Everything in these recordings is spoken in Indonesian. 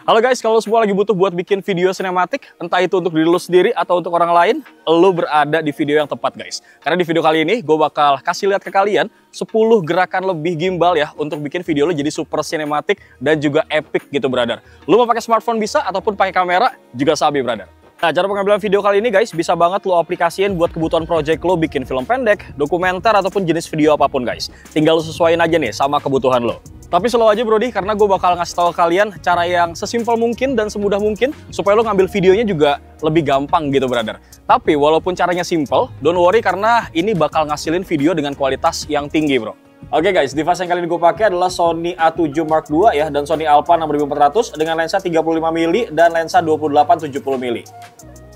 Halo guys, kalau semua lagi butuh buat bikin video sinematik, entah itu untuk diri lu sendiri atau untuk orang lain, lu berada di video yang tepat guys. Karena di video kali ini, gue bakal kasih lihat ke kalian 10 gerakan lebih gimbal ya, untuk bikin video lu jadi super sinematik dan juga epic gitu brother. Lu mau pakai smartphone bisa, ataupun pakai kamera juga sabi brother. Nah, cara pengambilan video kali ini guys, bisa banget lo aplikasiin buat kebutuhan project lo bikin film pendek, dokumenter, ataupun jenis video apapun guys. Tinggal lo sesuaiin aja nih sama kebutuhan lo. Tapi slow aja brody, karena gue bakal ngasih tahu kalian cara yang sesimpel mungkin dan semudah mungkin supaya lo ngambil videonya juga lebih gampang gitu brother. Tapi walaupun caranya simple, don't worry karena ini bakal ngasilin video dengan kualitas yang tinggi bro. Oke guys, device yang kali ini gue pakai adalah Sony A7 Mark II ya, dan Sony Alpha 6400 dengan lensa 35mm dan lensa 28-70mm.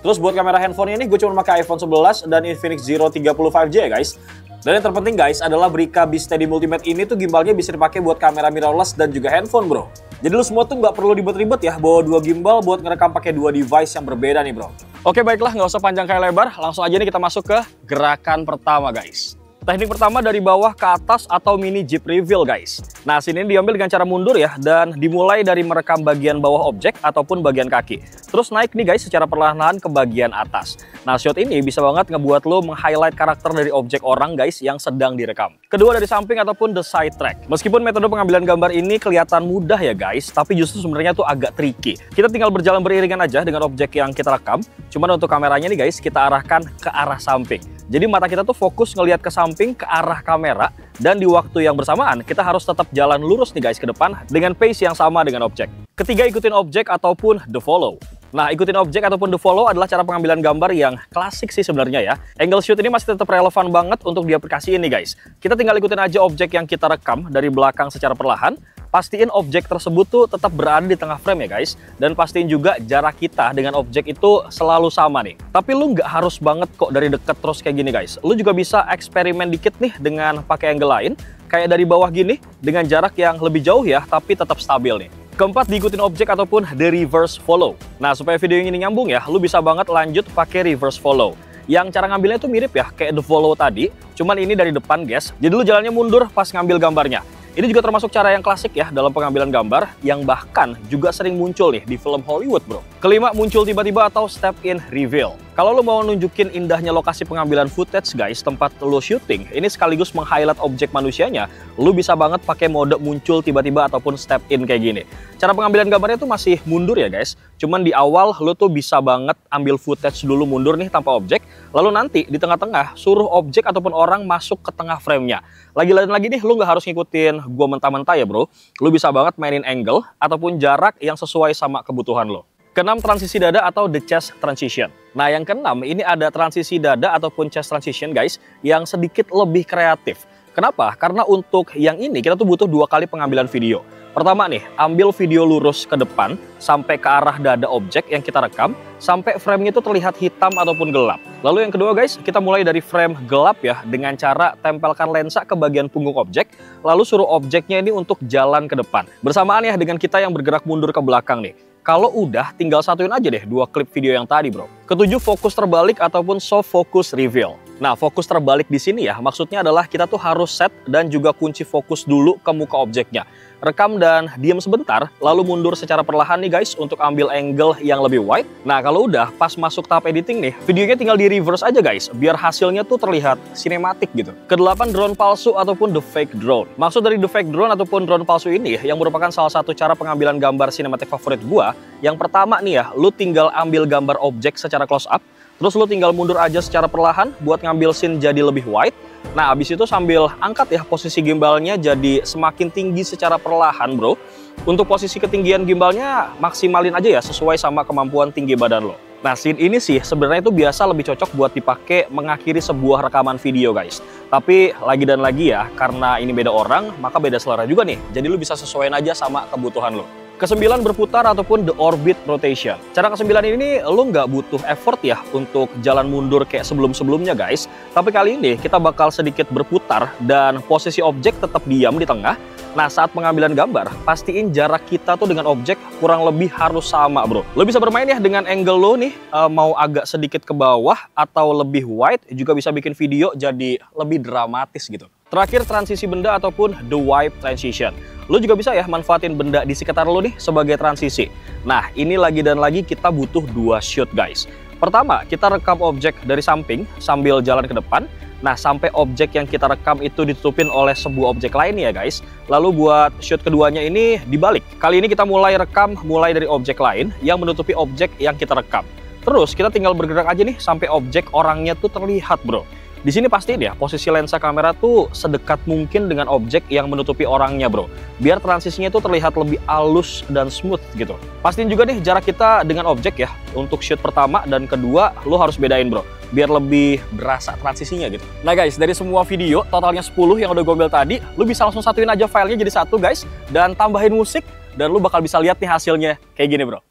Terus buat kamera handphonenya ini gue cuma pakai iPhone 11 dan Infinix Zero 30 5G ya guys. Dan yang terpenting guys adalah Brica B-Steady Multimate ini tuh gimbalnya bisa dipakai buat kamera mirrorless dan juga handphone bro. Jadi lu semua tuh nggak perlu ribet-ribet ya bawa dua gimbal buat ngerekam pakai dua device yang berbeda nih bro. Oke baiklah, nggak usah panjang kayak lebar, langsung aja nih kita masuk ke gerakan pertama guys. Teknik pertama dari bawah ke atas atau mini jeep reveal guys. Nah sini diambil dengan cara mundur ya, dan dimulai dari merekam bagian bawah objek ataupun bagian kaki. Terus naik nih guys secara perlahan-lahan ke bagian atas. Nah shot ini bisa banget ngebuat lo meng-highlight karakter dari objek orang guys yang sedang direkam. Kedua dari samping ataupun the side track. Meskipun metode pengambilan gambar ini kelihatan mudah ya guys, tapi justru sebenarnya tuh agak tricky. Kita tinggal berjalan beriringan aja dengan objek yang kita rekam. Cuman untuk kameranya nih guys, kita arahkan ke arah samping. Jadi mata kita tuh fokus ngelihat ke samping ke arah kamera, dan di waktu yang bersamaan kita harus tetap jalan lurus nih guys ke depan dengan pace yang sama dengan objek. Ketiga, ikutin objek ataupun the follow. Nah, ikutin objek ataupun the follow adalah cara pengambilan gambar yang klasik sih sebenarnya ya. Angle shoot ini masih tetap relevan banget untuk diaplikasiin nih guys. Kita tinggal ikutin aja objek yang kita rekam dari belakang secara perlahan. Pastiin objek tersebut tuh tetap berada di tengah frame ya guys. Dan pastiin juga jarak kita dengan objek itu selalu sama nih. Tapi lu nggak harus banget kok dari deket terus kayak gini guys. Lu juga bisa eksperimen dikit nih dengan pakai angle lain. Kayak dari bawah gini dengan jarak yang lebih jauh ya, tapi tetap stabil nih. Keempat, diikutin objek ataupun the reverse follow. Nah, supaya video ini nyambung ya, lu bisa banget lanjut pakai reverse follow. Yang cara ngambilnya tuh mirip ya, kayak the follow tadi, cuman ini dari depan guys. Jadi lu jalannya mundur pas ngambil gambarnya. Ini juga termasuk cara yang klasik ya dalam pengambilan gambar, yang bahkan juga sering muncul nih di film Hollywood bro. Kelima, muncul tiba-tiba atau step in reveal. Kalau lo mau nunjukin indahnya lokasi pengambilan footage guys, tempat lo syuting, ini sekaligus meng-highlight objek manusianya, lo bisa banget pakai mode muncul tiba-tiba ataupun step in kayak gini. Cara pengambilan gambarnya tuh masih mundur ya guys, cuman di awal lo tuh bisa banget ambil footage dulu mundur nih tanpa objek, lalu nanti di tengah-tengah suruh objek ataupun orang masuk ke tengah frame-nya. Lagi nih lo nggak harus ngikutin gua mentah-mentah ya bro, lo bisa banget mainin angle ataupun jarak yang sesuai sama kebutuhan lo. Keenam, transisi dada atau the chest transition. Nah yang keenam ini ada transisi dada ataupun chest transition guys yang sedikit lebih kreatif. Kenapa? Karena untuk yang ini kita tuh butuh dua kali pengambilan video. Pertama nih, ambil video lurus ke depan sampai ke arah dada objek yang kita rekam sampai frame-nya itu terlihat hitam ataupun gelap. Lalu yang kedua guys, kita mulai dari frame gelap ya dengan cara tempelkan lensa ke bagian punggung objek, lalu suruh objeknya ini untuk jalan ke depan. Bersamaan ya dengan kita yang bergerak mundur ke belakang nih. Kalau udah, tinggal satuin aja deh dua klip video yang tadi bro. Ketujuh, fokus terbalik ataupun soft focus reveal. Nah, fokus terbalik di sini ya, maksudnya adalah kita tuh harus set dan juga kunci fokus dulu ke muka objeknya. Rekam dan diam sebentar, lalu mundur secara perlahan nih guys untuk ambil angle yang lebih wide. Nah, kalau udah pas masuk tahap editing nih, videonya tinggal di reverse aja guys, biar hasilnya tuh terlihat sinematik gitu. Kedelapan, drone palsu ataupun the fake drone. Maksud dari the fake drone ataupun drone palsu ini, yang merupakan salah satu cara pengambilan gambar sinematik favorit gua. Yang pertama nih ya, lu tinggal ambil gambar objek secara close up, terus lu tinggal mundur aja secara perlahan buat ngambil scene jadi lebih wide. Nah, abis itu sambil angkat ya posisi gimbalnya jadi semakin tinggi secara perlahan bro. Untuk posisi ketinggian gimbalnya maksimalin aja ya sesuai sama kemampuan tinggi badan lo. Nah, scene ini sih sebenarnya itu biasa lebih cocok buat dipakai mengakhiri sebuah rekaman video guys. Tapi lagi dan lagi ya, karena ini beda orang, maka beda selera juga nih. Jadi lu bisa sesuaiin aja sama kebutuhan lo. Kesembilan, berputar ataupun the orbit rotation. Cara kesembilan ini lo nggak butuh effort ya untuk jalan mundur kayak sebelum-sebelumnya guys. Tapi kali ini kita bakal sedikit berputar dan posisi objek tetap diam di tengah. Nah, saat pengambilan gambar, pastiin jarak kita tuh dengan objek kurang lebih harus sama bro. Lo bisa bermain ya dengan angle lo nih, mau agak sedikit ke bawah atau lebih wide, juga bisa bikin video jadi lebih dramatis gitu. Terakhir, transisi benda ataupun the wipe transition. Lo juga bisa ya manfaatin benda di sekitar lo nih sebagai transisi. Nah, ini lagi dan lagi kita butuh 2 shoot guys. Pertama, kita rekam objek dari samping sambil jalan ke depan. Nah, sampai objek yang kita rekam itu ditutupin oleh sebuah objek lain ya guys. Lalu buat shoot keduanya ini dibalik. Kali ini kita mulai rekam mulai dari objek lain yang menutupi objek yang kita rekam. Terus kita tinggal bergerak aja nih sampai objek orangnya tuh terlihat bro. Di sini pastiin ya posisi lensa kamera tuh sedekat mungkin dengan objek yang menutupi orangnya bro. Biar transisinya tuh terlihat lebih halus dan smooth gitu. Pastiin juga nih jarak kita dengan objek ya. Untuk shoot pertama dan kedua lo harus bedain bro. Biar lebih berasa transisinya gitu. Nah guys, dari semua video totalnya 10 yang udah gue ambil tadi, lo bisa langsung satuin aja filenya jadi satu guys. Dan tambahin musik dan lo bakal bisa lihat nih hasilnya kayak gini bro.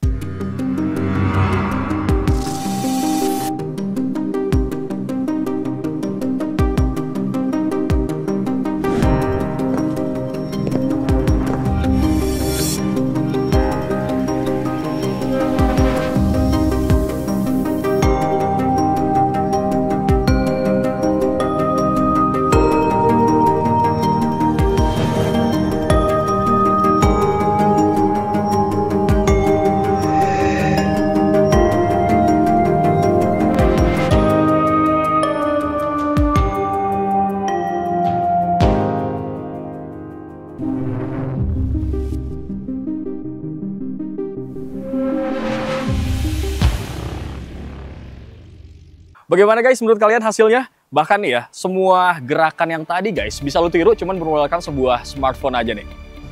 Bagaimana guys menurut kalian hasilnya? Bahkan nih ya, semua gerakan yang tadi guys bisa lo tiru cuman bermodalkan sebuah smartphone aja nih.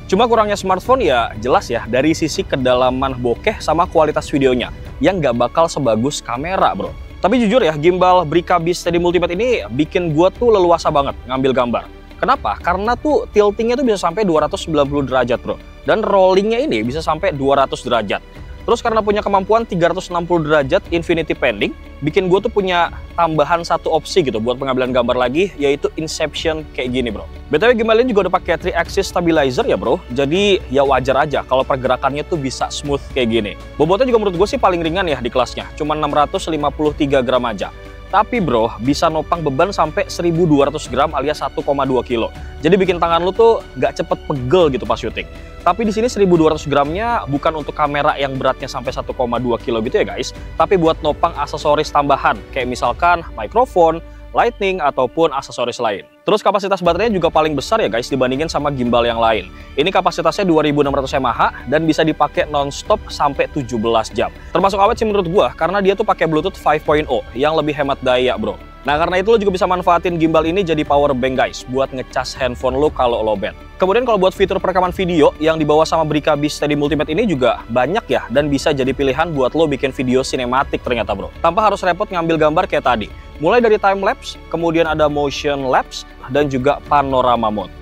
Cuma kurangnya smartphone ya jelas ya dari sisi kedalaman bokeh sama kualitas videonya yang nggak bakal sebagus kamera bro. Tapi jujur ya, gimbal Brica B Steady Multimate ini bikin gua tuh leluasa banget ngambil gambar. Kenapa? Karena tuh tiltingnya tuh bisa sampai 290 derajat bro. Dan rollingnya ini bisa sampai 200 derajat. Terus karena punya kemampuan 360 derajat infinity pending, bikin gue tuh punya tambahan satu opsi gitu buat pengambilan gambar lagi, yaitu Inception kayak gini bro. BTW gimbal ini juga udah pakai 3-axis stabilizer ya bro, jadi ya wajar aja kalau pergerakannya tuh bisa smooth kayak gini. Bobotnya juga menurut gue sih paling ringan ya di kelasnya, cuma 653 gram aja. Tapi bro, bisa nopang beban sampai 1200 gram alias 1,2 kilo. Jadi bikin tangan lu tuh nggak cepet pegel gitu pas syuting. Tapi di sini 1200 gramnya bukan untuk kamera yang beratnya sampai 1,2 kilo gitu ya guys. Tapi buat nopang aksesoris tambahan, kayak misalkan mikrofon, lighting, ataupun aksesoris lain. Terus kapasitas baterainya juga paling besar ya guys dibandingin sama gimbal yang lain. Ini kapasitasnya 2600 mAh dan bisa dipakai non-stop sampai 17 jam. Termasuk awet sih menurut gua karena dia tuh pakai Bluetooth 5.0 yang lebih hemat daya bro. Nah karena itu lo juga bisa manfaatin gimbal ini jadi power bank guys buat ngecas handphone lo kalau lowbat. Kemudian kalau buat fitur perekaman video yang dibawa sama Brica B Steady Multimate ini juga banyak ya dan bisa jadi pilihan buat lo bikin video sinematik ternyata bro. Tanpa harus repot ngambil gambar kayak tadi. Mulai dari time lapse, kemudian ada motion lapse dan juga panorama mode.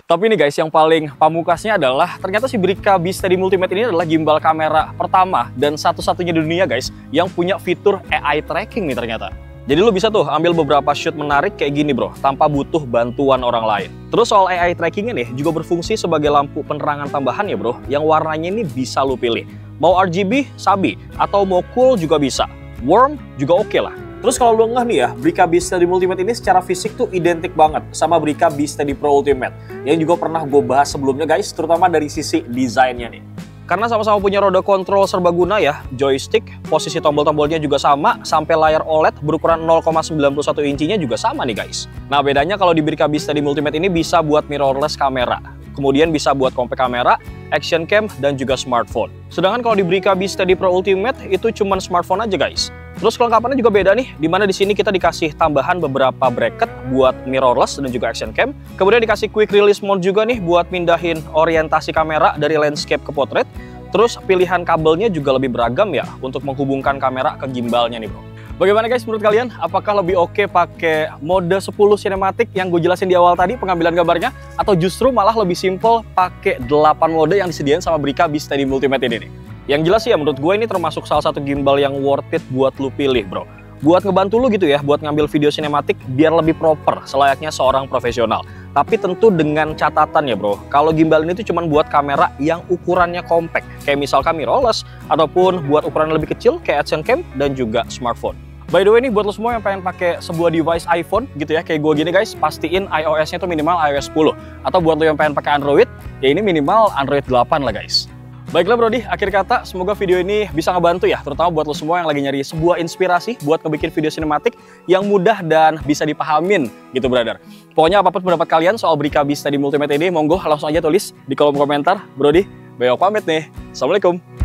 Tapi nih guys, yang paling pamukasnya adalah ternyata si Brica B Steady Multimate ini adalah gimbal kamera pertama dan satu-satunya di dunia guys yang punya fitur AI tracking nih ternyata. Jadi lo bisa tuh ambil beberapa shoot menarik kayak gini bro, tanpa butuh bantuan orang lain. Terus soal AI tracking ini juga berfungsi sebagai lampu penerangan tambahan ya bro, yang warnanya ini bisa lo pilih. Mau RGB, sabi, atau mau cool juga bisa. Warm juga oke lah. Terus kalau lo ngeh nih ya, Brica B Steady Multimate ini secara fisik tuh identik banget sama Brica B Steady Pro Ultimate yang juga pernah gue bahas sebelumnya guys, terutama dari sisi desainnya nih. Karena sama-sama punya roda kontrol serbaguna ya, joystick, posisi tombol-tombolnya juga sama, sampai layar OLED berukuran 0,91 inchinya juga sama nih guys. Nah bedanya kalau di Brica B Steady Multimate ini bisa buat mirrorless kamera, kemudian bisa buat compact kamera, action cam, dan juga smartphone. Sedangkan kalau di Brica B Steady Pro Ultimate itu cuma smartphone aja guys. Terus kelengkapannya juga beda nih, dimana di sini kita dikasih tambahan beberapa bracket buat mirrorless dan juga action cam. Kemudian dikasih quick release mode juga nih buat mindahin orientasi kamera dari landscape ke portrait. Terus pilihan kabelnya juga lebih beragam ya untuk menghubungkan kamera ke gimbalnya nih bro. Bagaimana guys menurut kalian? Apakah lebih oke pakai mode 10 sinematik yang gue jelasin di awal tadi pengambilan gambarnya? Atau justru malah lebih simple pakai 8 mode yang disediain sama Brica B Steady Multimate ini nih? Yang jelas sih ya menurut gue ini termasuk salah satu gimbal yang worth it buat lu pilih bro. Buat ngebantu lu gitu ya, buat ngambil video sinematik biar lebih proper selayaknya seorang profesional. Tapi tentu dengan catatan ya bro, kalau gimbal ini tuh cuma buat kamera yang ukurannya compact. Kayak misalkan mirrorless, ataupun buat ukuran lebih kecil kayak action cam dan juga smartphone. By the way nih, buat lo semua yang pengen pakai sebuah device iPhone gitu ya, kayak gue gini guys, pastiin iOS-nya tuh minimal iOS 10. Atau buat lo yang pengen pakai Android, ya ini minimal Android 8 lah guys. Baiklah Brodi, akhir kata semoga video ini bisa ngebantu ya, terutama buat lo semua yang lagi nyari sebuah inspirasi buat ngebikin video sinematik yang mudah dan bisa dipahamin gitu brother. Pokoknya apapun pendapat kalian soal Brika Beast di Multimedia ini, monggo langsung aja tulis di kolom komentar. Brodi, Bayok pamit nih. Assalamualaikum.